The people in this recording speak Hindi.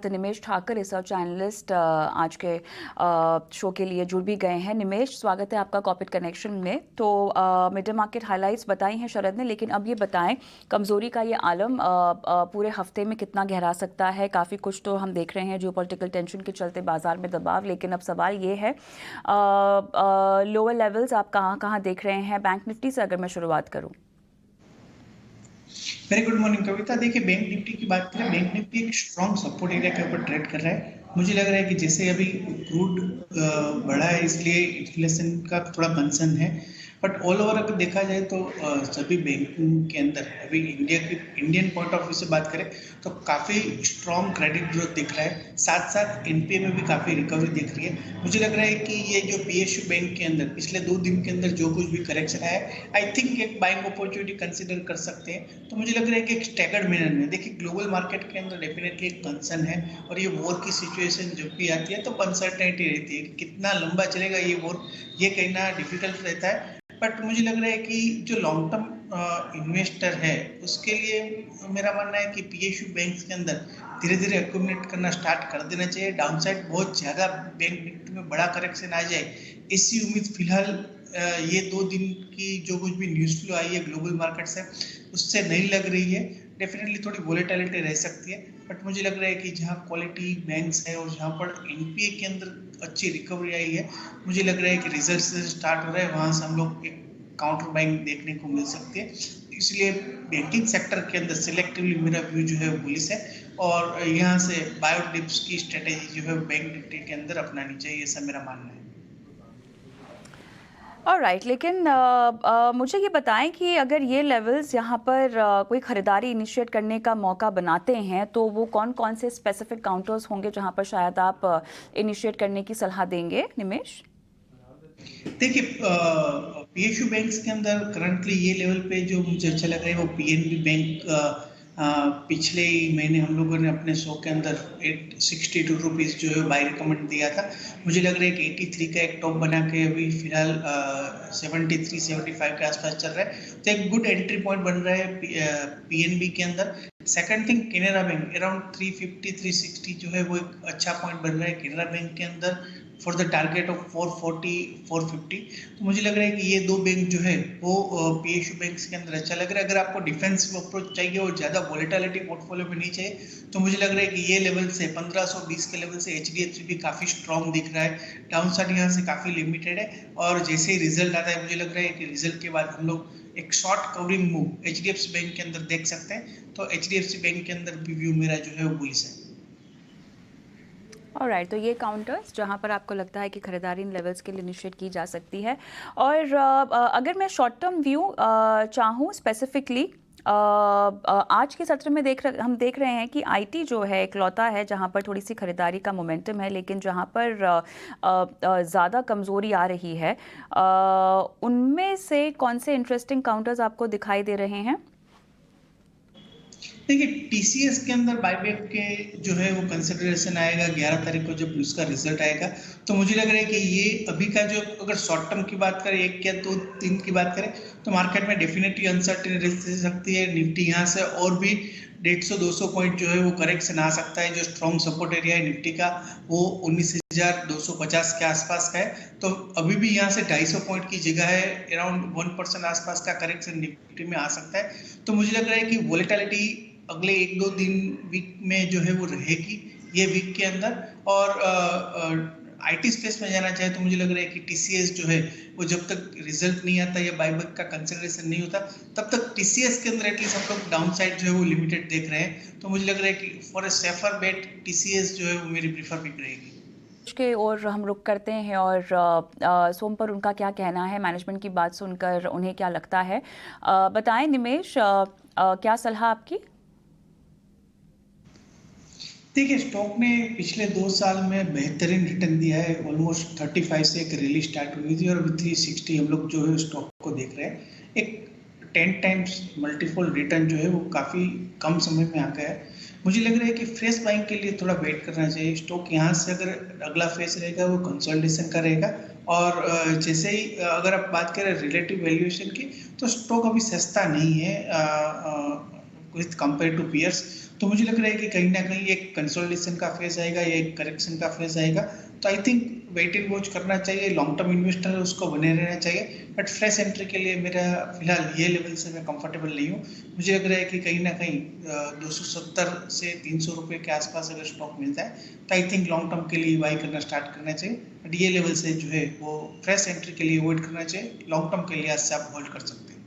तो निमेश ठाकर रिसर्च एनालिस्ट आज के शो के लिए जुड़ भी गए हैं। निमेश, स्वागत है आपका कॉर्पोरेट कनेक्शन में। तो मिड मार्केट हाइलाइट्स बताई हैं शरद ने, लेकिन अब ये बताएं कमजोरी का ये आलम पूरे हफ्ते में कितना गहरा सकता है। काफ़ी कुछ तो हम देख रहे हैं जियोपॉलिटिकल टेंशन के चलते बाजार में दबाव, लेकिन अब सवाल ये है लोअर लेवल्स आप कहाँ कहाँ देख रहे हैं। बैंक निफ्टी से अगर मैं शुरुआत करूँ। वेरी गुड मॉर्निंग कविता। देखिए, बैंक निफ्टी की बात करें, बैंक निफ्टी एक स्ट्रॉन्ग सपोर्ट एरिया के ऊपर ट्रेड कर रहा है। मुझे लग रहा है कि जैसे अभी क्रूड बढ़ा है, इसलिए इन्फ्लेशन का थोड़ा कंसर्न है। बट ऑल ओवर अगर देखा जाए तो सभी बैंकिंग के अंदर अभी इंडियन पॉइंट ऑफ व्यू से बात करें तो काफ़ी स्ट्रॉन्ग क्रेडिट ग्रोथ दिख रहा है। साथ साथ एनपीए में भी काफ़ी रिकवरी दिख रही है। मुझे लग रहा है कि ये जो पीएसयू बैंक के अंदर पिछले 2 दिन के अंदर जो कुछ भी करेक्शन है, आई थिंक एक बाइंग अपॉर्चुनिटी कंसिडर कर सकते हैं। तो मुझे लग रहा है कि एक स्टैगर्ड मैनर में देखिए, ग्लोबल मार्केट के अंदर डेफिनेटली एक कंसर्न है। और ये वॉर की सिचुएशन जब भी आती है तो अनसर्टेनिटी रहती है कि कितना लंबा चलेगा ये वॉर, ये कहना डिफिकल्ट रहता है। बट मुझे लग रहा है कि जो लॉन्ग टर्म इन्वेस्टर है उसके लिए मेरा मानना है कि पीएसयू बैंक्स के अंदर धीरे धीरे एक्यूमुलेट करना स्टार्ट कर देना चाहिए। डाउनसाइड बहुत ज़्यादा बैंक निफ्टी में बड़ा करेक्शन आ जाए, ऐसी उम्मीद फिलहाल ये 2 दिन की जो कुछ भी न्यूज़ फ्लो आई है ग्लोबल मार्केट से, उससे नहीं लग रही है। डेफिनेटली थोड़ी वोलेटिलिटी रह सकती है, बट मुझे लग रहा है कि जहाँ क्वालिटी बैंक्स है और जहाँ पर एनपीए के अंदर अच्छी रिकवरी आई है, मुझे लग रहा है कि रिजल्ट से स्टार्ट हो रहा है, वहाँ से हम लोग एक काउंटर बाइंग देखने को मिल सकती है। इसलिए बैंकिंग सेक्टर के अंदर सिलेक्टिवली मेरा व्यू जो है बुलिश है, और यहाँ से बायो डिप्स की स्ट्रेटेजी जो है बैंक निफ्टी के अंदर अपनानी चाहिए, ऐसा मेरा मानना है। ऑलराइट, लेकिन मुझे ये बताएं कि अगर ये लेवल्स यहाँ पर कोई ख़रीदारी इनिशिएट करने का मौका बनाते हैं तो वो कौन कौन से स्पेसिफिक काउंटर्स होंगे जहाँ पर शायद आप इनिशिएट करने की सलाह देंगे, निमेश? देखिए, पीएसयू बैंक्स के अंदर करंटली ये लेवल पे जो मुझे अच्छा लग रहा है वो पीएनबी बैंक। पिछले ही महीने हम लोगों ने अपने शो के अंदर 62 रुपीज़ जो है बाय रिकमेंड दिया था। मुझे लग रहा है कि 83 का एक टॉप बना के अभी फिलहाल 73-75 के आसपास चल रहा है, तो एक गुड एंट्री पॉइंट बन रहा है पीएनबी के अंदर। Second thing, Canara bank around 350-360 जो है वो एक अच्छा पॉइंट बन रहा है केनरा बैंक के अंदर फॉर द टारगेट ऑफ 440-450। तो मुझे लग रहा है कि ये 2 बैंक जो है वो पीएसयू बैंक्स के अंदर अच्छा लग रहा है। अगर आपको डिफेंसिव अप्रोच चाहिए और ज़्यादा वोलेटिलिटी पोर्टफोलियो में नहीं चाहिए, तो मुझे लग रहा है कि ये लेवल से 1520 के लेवल से एचडीएफसी भी काफ़ी स्ट्रॉन्ग दिख रहा है। डाउन साइड यहाँ से काफ़ी लिमिटेड है, और जैसे ही रिजल्ट आता है मुझे लग रहा है कि रिजल्ट के बाद हम लोग एक short covering move HDFC bank के अंदर देख सकते हैं। तो एचडीएफसी बैंक के अंदर भी व्यू मेरा जो है वो बुलिश है। ऑलराइट, तो ये काउंटर्स जहाँ पर आपको लगता है कि खरीदारी इन लेवल्स के लिए इनिशिएट की जा सकती है। और अगर मैं शॉर्ट टर्म व्यू चाहूँ स्पेसिफिकली, आज के सत्र में हम देख रहे हैं कि आईटी जो है इकलौता है जहाँ पर थोड़ी सी खरीदारी का मोमेंटम है, लेकिन जहाँ पर ज़्यादा कमज़ोरी आ रही है, उनमें से कौन से इंटरेस्टिंग काउंटर्स आपको दिखाई दे रहे हैं? देखिए, टीसीएस के अंदर बायबैक के जो है वो कंसिडरेशन आएगा 11 तारीख को जब उसका रिजल्ट आएगा। तो मुझे लग रहा है कि ये अभी का जो, अगर शॉर्ट टर्म की बात करें, 1 या 2 दिन की बात करें, तो मार्केट में डेफिनेटली अनसर्टेन रह सकती है। निफ्टी यहाँ से और भी 150-200 पॉइंट जो है वो करेक्शन आ सकता है। जो स्ट्रॉन्ग सपोर्ट एरिया है निफ्टी का वो 19,250 के आसपास का है। तो अभी भी यहाँ से 250 पॉइंट की जगह है, अराउंड 1% आसपास का करेक्शन निफ्टी में आ सकता है। तो मुझे लग रहा है कि वोलेटिलिटी अगले 1-2 दिन वीक में जो है वो रहेगी ये वीक के अंदर। और आईटी स्पेस में जाना चाहे तो मुझे लग रहा है कि टीसीएस जो है वो जब तक रिजल्ट नहीं आता या बायबैक का कंसिडरेशन नहीं होता, तब तक टीसीएस के अंदर एटलीस्ट हम लोग डाउन साइड जो है वो लिमिटेड देख रहे हैं। तो मुझे लग रहा है कि for a safer bet TCS जो है वो मेरी प्रीफर पिक रहेगी। के और हम रुक करते हैं और सोम पर उनका क्या कहना है, मैनेजमेंट की बात सुनकर उन्हें क्या लगता है। बताएं निमेश, क्या सलाह आपकी? देखिए, स्टॉक ने पिछले 2 साल में बेहतरीन रिटर्न दिया है। ऑलमोस्ट 35 से एक रैली स्टार्ट हुई थी और अभी 360 हम लोग जो है स्टॉक को देख रहे हैं। एक 10 टाइम्स मल्टीपल रिटर्न जो है वो काफ़ी कम समय में आ गया है। मुझे लग रहा है कि फ्रेश बाइंग के लिए थोड़ा वेट करना चाहिए। स्टॉक यहाँ से अगर अगला फेज रहेगा वो कंसोलिडेशन का रहेगा। और जैसे ही अगर आप बात करें रिलेटिव वैल्यूएशन की, तो स्टॉक अभी सस्ता नहीं है। With compare to peers. तो मुझे लग रहा है कि कहीं ना कहीं एक कंसोलिडेशन का फेज आएगा या एक करेक्शन का फेज आएगा। तो I think wait and watch करना चाहिए, लॉन्ग टर्म इन्वेस्टर है उसको बने रहना चाहिए, बट फ्रेश एंट्री के लिए मेरा फिलहाल ये लेवल से मैं कंफर्टेबल नहीं हूँ। मुझे लग रहा है कि कहीं ना कहीं 270 से 300 रुपए के आसपास अगर स्टॉक मिलता है तो आई थिंक लॉन्ग टर्म के लिए बाई करना स्टार्ट करना चाहिए, बट ये लेवल से जो है वो फ्रेश एंट्री के लिए अवॉइड करना चाहिए, लॉन्ग टर्म के लिए आज से आप होल्ड कर सकते हैं।